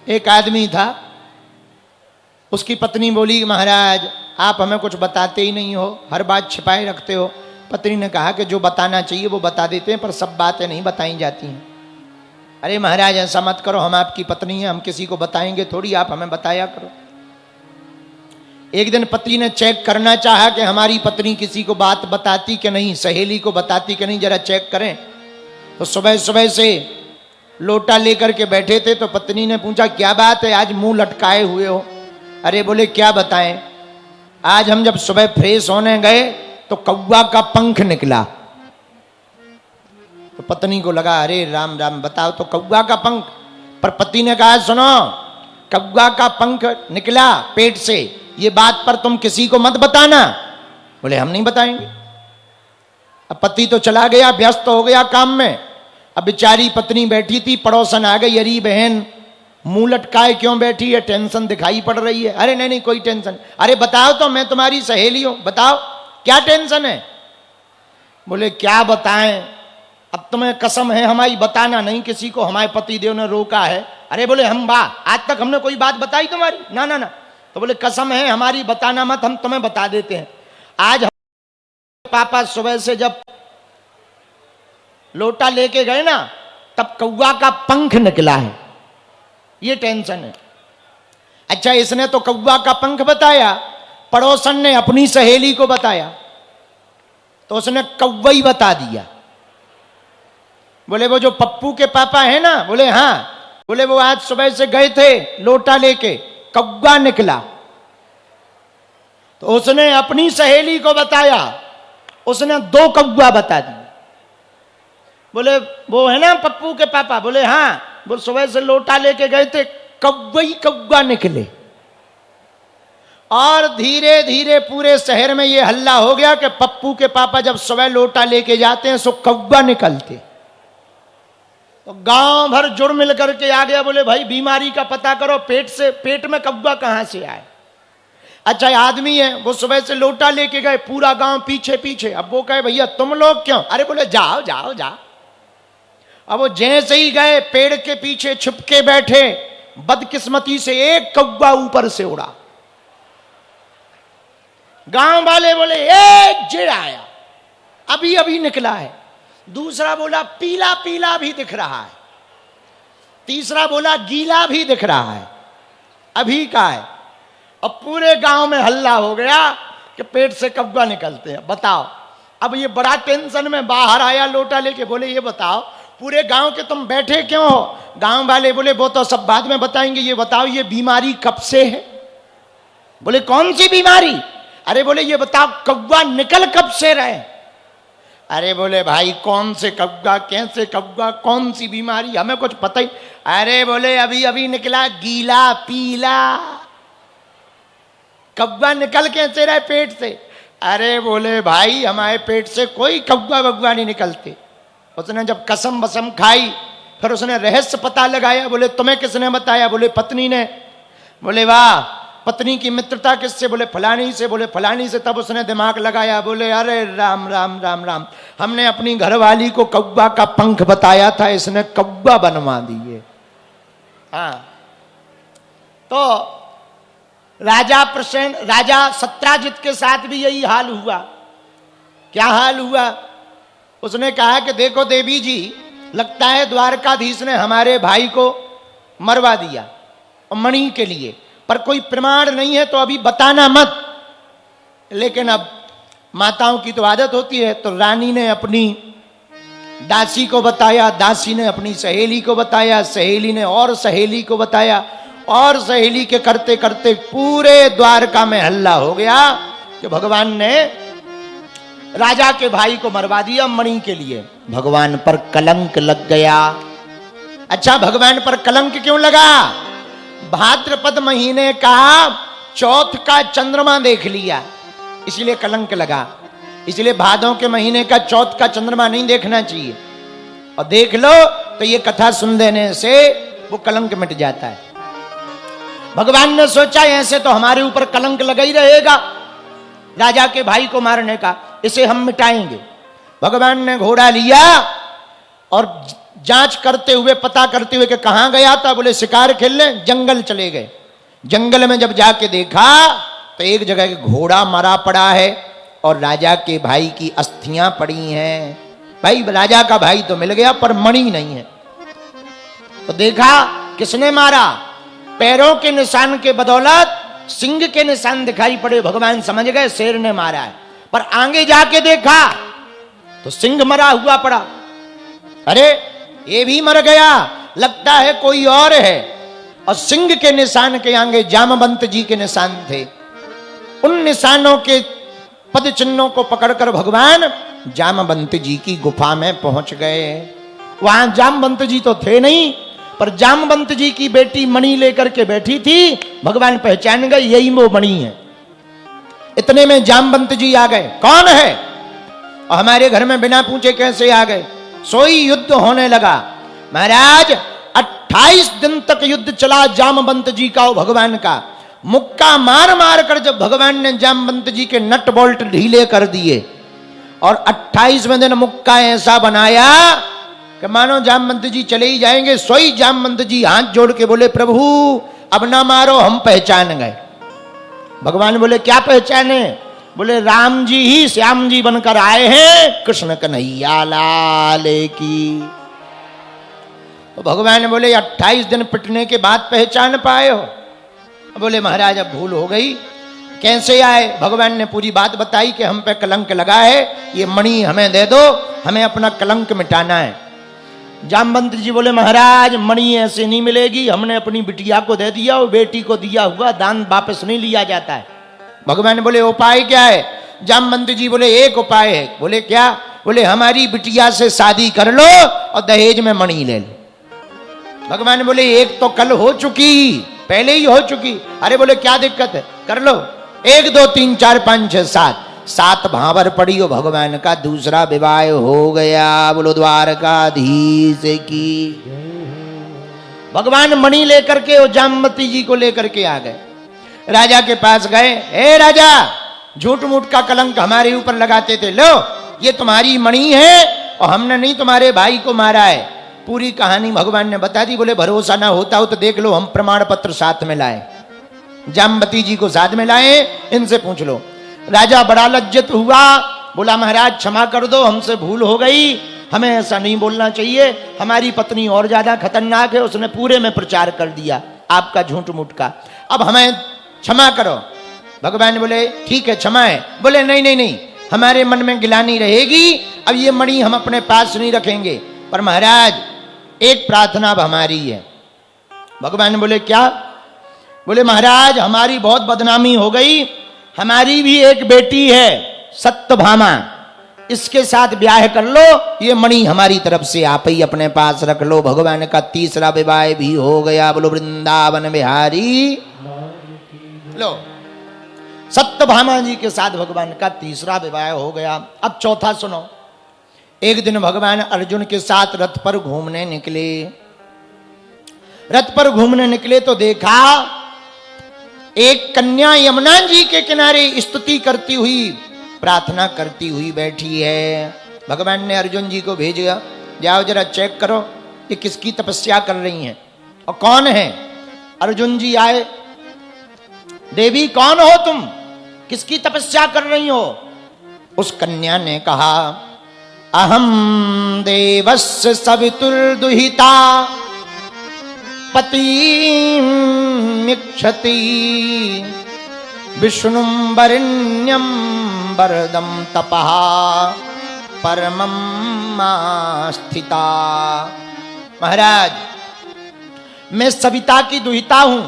एक आदमी था, उसकी पत्नी बोली महाराज आप हमें कुछ बताते ही नहीं हो, हर बात छिपाए रखते हो। पत्नी ने कहा कि जो बताना चाहिए वो बता देते हैं, पर सब बातें नहीं बताई जाती हैं। अरे महाराज ऐसा मत करो, हम आपकी पत्नी हैं, हम किसी को बताएंगे थोड़ी, आप हमें बताया करो। एक दिन पति ने चेक करना चाहा कि हमारी पत्नी किसी को बात बताती कि नहीं, सहेली को बताती कि नहीं, जरा चेक करें। तो सुबह सुबह से लोटा लेकर के बैठे थे, तो पत्नी ने पूछा क्या बात है, आज मुंह लटकाए हुए हो? अरे बोले क्या बताएं, आज हम जब सुबह फ्रेश होने गए तो कौवा का पंख निकला। तो पत्नी को लगा अरे राम राम, बताओ तो कौवा का पंख। पर पति ने कहा सुनो, कौवा का पंख निकला पेट से, ये बात पर तुम किसी को मत बताना। बोले हम नहीं बताएंगे। अब पति तो चला गया, व्यस्त हो गया काम में। अब बेचारी पत्नी बैठी थी, पड़ोसन आ गई, अरे बहन मुंह लटकाए क्यों बैठी है, टेंशन दिखाई पड़ रही है। अरे नहीं नहीं कोई टेंशन। अरे बताओ तो, मैं तुम्हारी सहेली हूं, बताओ क्या टेंशन है। बोले क्या बताएं, अब तुम्हें कसम है हमारी बताना नहीं किसी को, हमारे पति देव ने रोका है। अरे बोले हम आज तक हमने कोई बात बताई तुम्हारी? ना ना ना। तो बोले कसम है हमारी बताना मत, हम तुम्हें बता देते हैं। आज पापा सुबह से जब लोटा लेके गए ना, तब कौवा का पंख निकला है, ये टेंशन है। अच्छा इसने तो कौवा का पंख बताया, पड़ोसन ने अपनी सहेली को बताया तो उसने कौवा ही बता दिया। बोले वो जो पप्पू के पापा है ना? बोले हाँ। बोले वो आज सुबह से गए थे लोटा लेके, कौवा निकला। तो उसने अपनी सहेली को बताया, उसने 2 कौवा बता दिए। बोले वो है ना पप्पू के पापा? बोले हाँ। वो सुबह से लोटा लेके गए थे, कौवा ही कौवा निकले। और धीरे धीरे पूरे शहर में ये हल्ला हो गया कि पप्पू के पापा जब सुबह लोटा लेके जाते हैं सो कौवा निकलते। तो गांव भर जुड़ मिल करके आ गया, बोले भाई बीमारी का पता करो, पेट में कौवा कहां से आए। अच्छा आदमी है, वो सुबह से लोटा लेके गए, पूरा गांव पीछे पीछे। अब वो कहे भैया तुम लोग क्यों? अरे बोले जाओ जाओ जाओ। अब वो जैसे ही गए, पेड़ के पीछे छुपके बैठे, बदकिस्मती से एक कौवा ऊपर से उड़ा। गांव वाले बोले एक जिड़ आया, अभी अभी निकला है। दूसरा बोला पीला पीला भी दिख रहा है। तीसरा बोला गीला भी दिख रहा है, अभी का है। अब पूरे गांव में हल्ला हो गया कि पेट से कौवा निकलते हैं। बताओ, अब ये बड़ा टेंशन में बाहर आया लोटा लेके। बोले ये बताओ पूरे गांव के तुम बैठे क्यों हो? गांव वाले बोले वो तो सब बाद में बताएंगे, ये बताओ ये बीमारी कब से है? बोले कौन सी बीमारी? अरे बोले ये बताओ कौवा निकल कब से रहे? अरे बोले भाई कौन से कौवा, कैसे कौवा, कौन सी बीमारी, हमें कुछ पता ही। अरे बोले अभी अभी निकला गीला पीला। कौवा निकल कैसे रहे पेट से? अरे बोले भाई हमारे पेट से कोई कौवा वौवा नहीं निकलते। उसने जब कसम बसम खाई, फिर उसने रहस्य पता लगाया। बोले तुम्हें किसने बताया? बोले पत्नी ने। बोले वाह, पत्नी की मित्रता किससे? बोले फलानी से। बोले फलानी से। तब उसने दिमाग लगाया, बोले अरे राम राम राम राम, हमने अपनी घरवाली को कौवा का पंख बताया था, इसने कौवा बनवा दिए। हाँ, तो राजा सत्राजित के साथ भी यही हाल हुआ। क्या हाल हुआ? उसने कहा कि देखो देवी जी, लगता है द्वारकाधीश ने हमारे भाई को मरवा दिया और मणि के लिए, पर कोई प्रमाण नहीं है तो अभी बताना मत। लेकिन अब माताओं की तो आदत होती है, तो रानी ने अपनी दासी को बताया, दासी ने अपनी सहेली को बताया, सहेली ने और सहेली को बताया, और सहेली के करते करते पूरे द्वारका में हल्ला हो गया कि भगवान ने राजा के भाई को मरवा दिया मणि के लिए। भगवान पर कलंक लग गया। अच्छा भगवान पर कलंक क्यों लगा? भाद्रपद महीने का चौथ का चंद्रमा देख लिया, इसलिए कलंक लगा। इसलिए भादों के महीने का चौथ का चंद्रमा नहीं देखना चाहिए, और देख लो तो ये कथा सुन देने से वो कलंक मिट जाता है। भगवान ने सोचा ऐसे तो हमारे ऊपर कलंक लगा ही रहेगा राजा के भाई को मारने का, इसे हम मिटाएंगे। भगवान ने घोड़ा लिया और जांच करते हुए, पता करते हुए कि कहां गया था। बोले शिकार खेलने जंगल चले गए। जंगल में जब जाके देखा तो एक जगह घोड़ा मरा पड़ा है और राजा के भाई की अस्थियां पड़ी हैं। भाई राजा का भाई तो मिल गया पर मणि नहीं है। तो देखा किसने मारा, पैरों के निशान के बदौलत सिंह के निशान दिखाई पड़े। भगवान समझ गए शेर ने मारा है। पर आगे जाके देखा तो सिंह मरा हुआ पड़ा। अरे ये भी मर गया, लगता है कोई और है। और सिंह के निशान के आगे जामवंत जी के निशान थे। उन निशानों के पद चिन्हों को पकड़कर भगवान जामवंत जी की गुफा में पहुंच गए। वहां जामवंत जी तो थे नहीं, पर जामवंत जी की बेटी मणि लेकर के बैठी थी। भगवान पहचान गए यही वो मणि है। इतने में जामवंत जी आ गए। कौन है? और हमारे घर में बिना पूछे कैसे आ गए? सोई युद्ध होने लगा। महाराज 28 दिन तक युद्ध चला जामवंत जी का और भगवान का। मुक्का मार मार कर जब भगवान ने जामवंत जी के नट बोल्ट ढीले कर दिए और 28वें दिन मुक्का ऐसा बनाया कि मानो जामवंत जी चले ही जाएंगे। सोई जामवंत जी हाथ जोड़ के बोले प्रभु अब ना मारो, हम पहचान गए। भगवान बोले क्या पहचाने? बोले राम जी ही श्याम जी बनकर आए हैं, कृष्ण कन्हैया लाल की। तो भगवान बोले 28 दिन पिटने के बाद पहचान पाए हो? बोले महाराज अब भूल हो गई। कैसे आए? भगवान ने पूरी बात बताई कि हम पे कलंक लगा है, ये मणि हमें दे दो, हमें अपना कलंक मिटाना है। जामवंत जी बोले महाराज मणि ऐसे नहीं मिलेगी, हमने अपनी बिटिया को दे दिया और बेटी को दिया हुआ दान वापस नहीं लिया जाता है। भगवान बोले उपाय क्या है? जामवंत जी बोले एक उपाय है। बोले क्या? बोले हमारी बिटिया से शादी कर लो और दहेज में मणि ले लो। भगवान बोले एक तो कल हो चुकी, पहले ही हो चुकी। अरे बोले क्या दिक्कत है, कर लो। 1 2 3 4 5 6 7 भावर पड़ी हो भगवान का दूसरा विवाह हो गया। बोलो द्वारकाधीश की। भगवान मणि लेकर के और जामवती जी को लेकर के आ गए। राजा के पास गए। हे राजा, झूठ मूठ का कलंक हमारे ऊपर लगाते थे, लो ये तुम्हारी मणि है और हमने नहीं तुम्हारे भाई को मारा है। पूरी कहानी भगवान ने बता दी। बोले भरोसा ना होता हो तो देख लो, हम प्रमाण पत्र साथ में लाए। जामवती जी को साथ में लाए, इनसे पूछ लो। राजा बड़ा लज्जित हुआ, बोला महाराज क्षमा कर दो, हमसे भूल हो गई, हमें ऐसा नहीं बोलना चाहिए। हमारी पत्नी और ज्यादा खतरनाक है, उसने पूरे में प्रचार कर दिया आपका झूठ मूठ का, अब हमें क्षमा करो। भगवान बोले ठीक है क्षमा है। बोले नहीं नहीं नहीं, हमारे मन में गिलानी रहेगी, अब ये मणि हम अपने पास नहीं रखेंगे, पर महाराज एक प्रार्थना अब हमारी है। भगवान बोले क्या? बोले महाराज हमारी बहुत बदनामी हो गई, हमारी भी एक बेटी है सत्यभामा, इसके साथ ब्याह कर लो, ये मणि हमारी तरफ से आप ही अपने पास रख लो। भगवान का तीसरा विवाह भी हो गया। बोलो वृंदावन बिहारी। लो सत्यभामा जी के साथ भगवान का तीसरा विवाह हो गया। अब चौथा सुनो। एक दिन भगवान अर्जुन के साथ रथ पर घूमने निकले। रथ पर घूमने निकले तो देखा एक कन्या यमुना जी के किनारे स्तुति करती हुई, प्रार्थना करती हुई बैठी है। भगवान ने अर्जुन जी को भेजा, जाओ जरा चेक करो ये किसकी तपस्या कर रही हैं और कौन है। अर्जुन जी आए। देवी कौन हो तुम, किसकी तपस्या कर रही हो? उस कन्या ने कहा अहम देवस्य सवितुर्दुहिता पतिमिच्छति विष्णुं वरेण्यं वरदं तपः परमं स्थिता। महाराज मैं सविता की दुहिता हूं,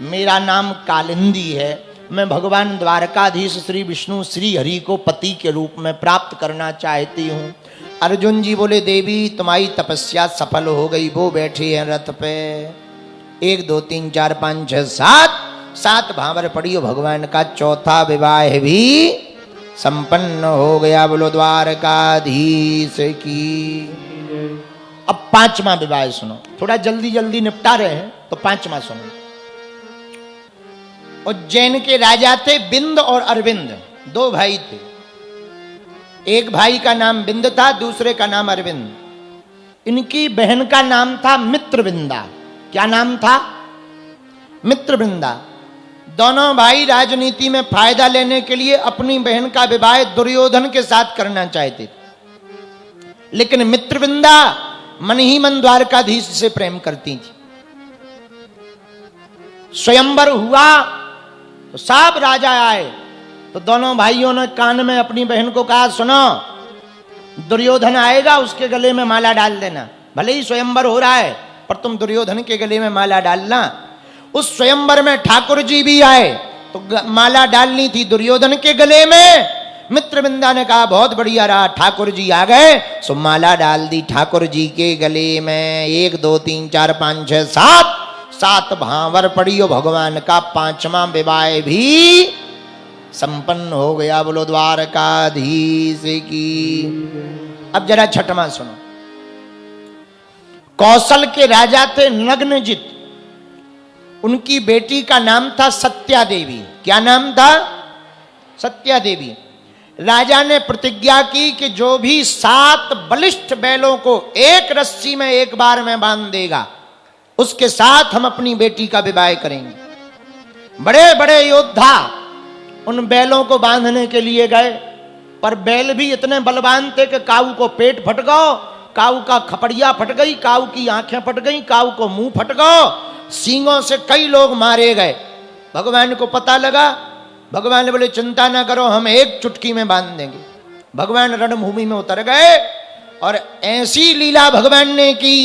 मेरा नाम कालिंदी है। मैं भगवान द्वारकाधीश श्री विष्णु श्री हरि को पति के रूप में प्राप्त करना चाहती हूं। अर्जुन जी बोले देवी तुम्हारी तपस्या सफल हो गई, वो बैठे हैं रथ पे। 1 2 3 4 5 6 7 भावर पड़ी हो भगवान का चौथा विवाह भी संपन्न हो गया। बोलो द्वारकाधीश की। अब 5वां विवाह सुनो, थोड़ा जल्दी जल्दी निपटा रहे हैं तो 5वां सुनो। उज्जैन के राजा थे बिंद और अरविंद, 2 भाई थे। एक भाई का नाम बिंद था, दूसरे का नाम अरविंद। इनकी बहन का नाम था मित्रविंदा। क्या नाम था? मित्रविंदा। दोनों भाई राजनीति में फायदा लेने के लिए अपनी बहन का विवाह दुर्योधन के साथ करना चाहते थे, लेकिन मित्रविंदा मन ही मन द्वारकाधीश से प्रेम करती थी। स्वयंवर हुआ तो सब राजा आए, तो दोनों भाइयों ने कान में अपनी बहन को कहा, सुनो, दुर्योधन आएगा, उसके गले में माला डाल देना। भले ही स्वयंवर हो रहा है, पर तुम दुर्योधन के गले में माला डालना। उस स्वयंवर में ठाकुर जी भी आए, तो माला डालनी थी दुर्योधन के गले में। मित्रविंदा ने कहा, बहुत बढ़िया रहा, ठाकुर जी आ गए, सो माला डाल दी ठाकुर जी के गले में। 1 2 3 4 5 6 7 7 भावर पड़ी हो भगवान का 5वां विवाह भी संपन्न हो गया। बोलो द्वारकाधीश की। अब जरा 6वां सुनो। कौशल के राजा थे नग्नजित, उनकी बेटी का नाम था सत्या देवी। क्या नाम था? सत्या देवी। राजा ने प्रतिज्ञा की कि जो भी 7 बलिष्ठ बैलों को एक रस्सी में एक बार में बांध देगा, उसके साथ हम अपनी बेटी का विवाह करेंगे। बड़े बड़े योद्धा उन बैलों को बांधने के लिए गए, पर बैल भी इतने बलवान थे कि काऊ को पेट फट गया, काऊ का खपड़िया फट गई, काऊ की आंखें फट गई, काऊ को मुंह फट गया, सींगों से कई लोग मारे गए। भगवान को पता लगा। भगवान ने बोले, चिंता ना करो, हम एक चुटकी में बांध देंगे। भगवान रणभूमि में उतर गए और ऐसी लीला भगवान ने की,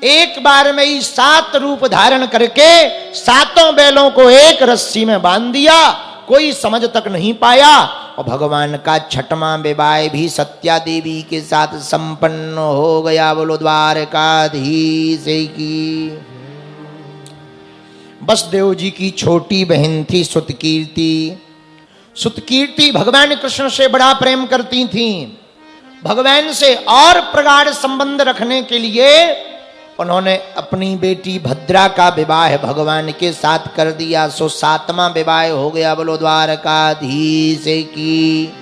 एक बार में ही 7 रूप धारण करके 7 बैलों को एक रस्सी में बांध दिया। कोई समझ तक नहीं पाया, और भगवान का 6वां विवाह भी सत्या देवी के साथ संपन्न हो गया। बोलो द्वारकाधीश की। बसदेव जी की छोटी बहन थी सुतकीर्ति। सुतकीर्ति भगवान कृष्ण से बड़ा प्रेम करती थी। भगवान से और प्रगाढ़ संबंध रखने के लिए उन्होंने अपनी बेटी भद्रा का विवाह भगवान के साथ कर दिया। सो 7वां विवाह हो गया। बोलो द्वारकाधीश की।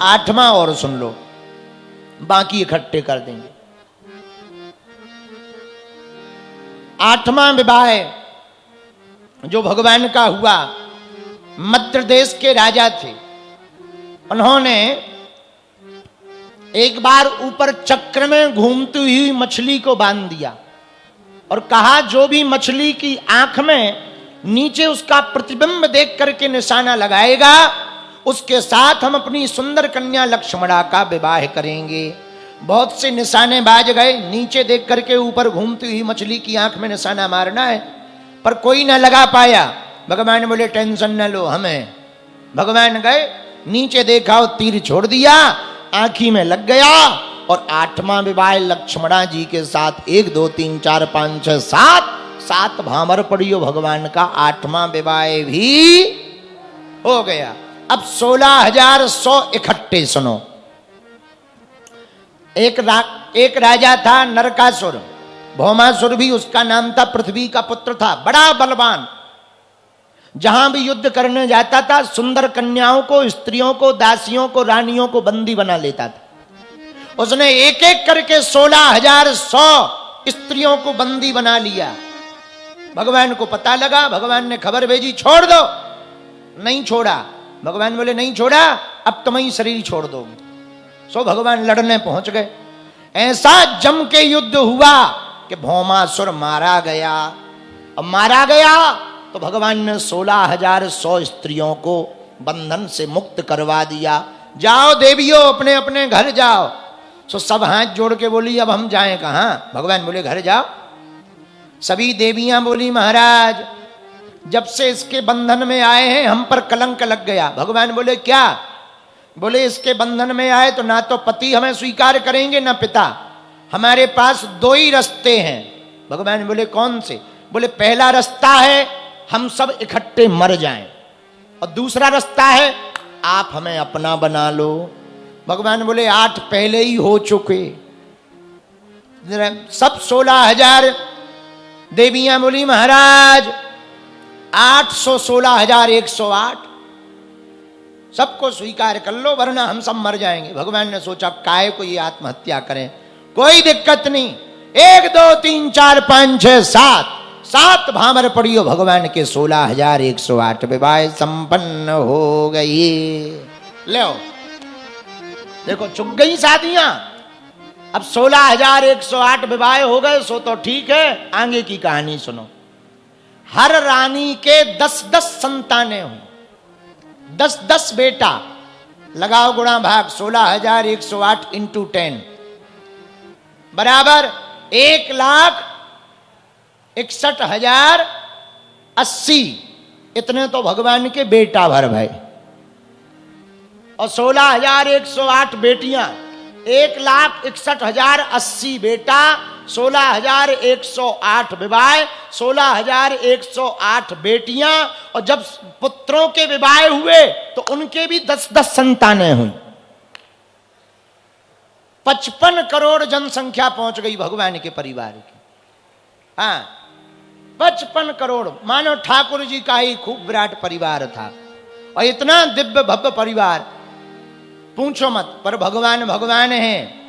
8वां और सुन लो, बाकी इकट्ठे कर देंगे। 8वां विवाह जो भगवान का हुआ, मध्य देश के राजा थे। उन्होंने एक बार ऊपर चक्र में घूमती हुई मछली को बांध दिया और कहा, जो भी मछली की आंख में नीचे उसका प्रतिबिंब देख करके निशाना लगाएगा, उसके साथ हम अपनी सुंदर कन्या लक्ष्मणा का विवाह करेंगे। बहुत से निशाने बाज गए, नीचे देख करके ऊपर घूमती हुई मछली की आंख में निशाना मारना है, पर कोई ना लगा पाया। भगवान बोले, टेंशन न लो, हमें। भगवान गए, नीचे देखा और तीर छोड़ दिया, आंखी में लग गया। और 8वां विवाह लक्ष्मणा जी के साथ 1 2 3 4 5 6 7 भामर पड़ियो भगवान का 8वां विवाह भी हो गया। अब 16,100 इकट्ठे सुनो। एक राजा था नरकासुर। भौमासुर भी उसका नाम था, पृथ्वी का पुत्र था, बड़ा बलवान। जहां भी युद्ध करने जाता था, सुंदर कन्याओं को, स्त्रियों को, दासियों को, रानियों को बंदी बना लेता था। उसने एक एक करके 16,100 स्त्रियों को बंदी बना लिया। भगवान को पता लगा, भगवान ने खबर भेजी, छोड़ दो। नहीं छोड़ा। भगवान बोले, नहीं छोड़ा, अब तुम ही शरीर छोड़ दोगे। सो भगवान लड़ने पहुंच गए। ऐसा जम के युद्ध हुआ कि भौमासुर मारा गया। अब मारा गया तो भगवान ने 16,100 स्त्रियों को बंधन से मुक्त करवा दिया। जाओ देवियों, अपने अपने घर जाओ। सो सब हाथ जोड़ के बोली, अब हम जाएं कहां? भगवान बोले, घर जाओ। सभी देवियां बोली, महाराज, जब से इसके बंधन में आए हैं हम पर कलंक लग गया। भगवान बोले, क्या? बोले, इसके बंधन में आए तो ना तो पति हमें स्वीकार करेंगे, ना पिता। हमारे पास 2 ही रास्ते हैं। भगवान बोले, कौन से? बोले, पहला रास्ता है हम सब इकट्ठे मर जाएं, और दूसरा रास्ता है आप हमें अपना बना लो। भगवान बोले, 8 पहले ही हो चुके। सब 16,000 देवियां बोली, महाराज 800 16,108 सबको स्वीकार कर लो, वरना हम सब मर जाएंगे। भगवान ने सोचा, काय को ये आत्महत्या करें, कोई दिक्कत नहीं। 1 2 3 4 5 6 7 7 भामर पड़ियो भगवान के 16,108 विवाह संपन्न हो गई। ले देखो चुक गई शादियां। अब 16,108 विवाह हो गए सो तो ठीक है। आगे की कहानी सुनो। हर रानी के 10-10 संतानें हुई, 10-10 बेटा। लगाओ गुणा भाग 16,108 इंटू 10 बराबर 1,61,080। इतने तो भगवान के बेटा भर भाई। और 16,108 बेटियां, 1,61,080 बेटा, 16,108 विवाह, 16,108 बेटियां। और जब पुत्रों के विवाह हुए तो उनके भी 10-10 संतानें हुई। 55 करोड़ जनसंख्या पहुंच गई भगवान के परिवार की। हाँ 55 करोड़। मानो ठाकुर जी का ही खूब विराट परिवार था। और इतना दिव्य भव्य परिवार पूछो मत। पर भगवान भगवान है।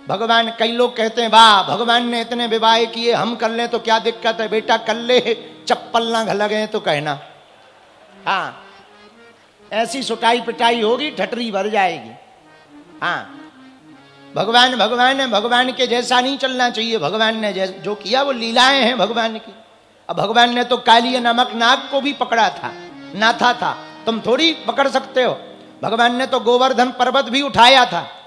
भगवान, कई लोग कहते हैं वाह भगवान ने इतने विवाह किए, हम कर लें तो क्या दिक्कत है। बेटा कर ले, चप्पल ना लगे तो कहना। हाँ ऐसी सुटाई पिटाई होगी, ठटरी भर जाएगी। हाँ भगवान भगवान है, भगवान के जैसा नहीं चलना चाहिए। भगवान ने जो किया वो लीलाएं हैं भगवान की। अब भगवान ने तो काली नमक नाग को भी पकड़ा था, नाथा था। तुम थोड़ी पकड़ सकते हो। भगवान ने तो गोवर्धन पर्वत भी उठाया था।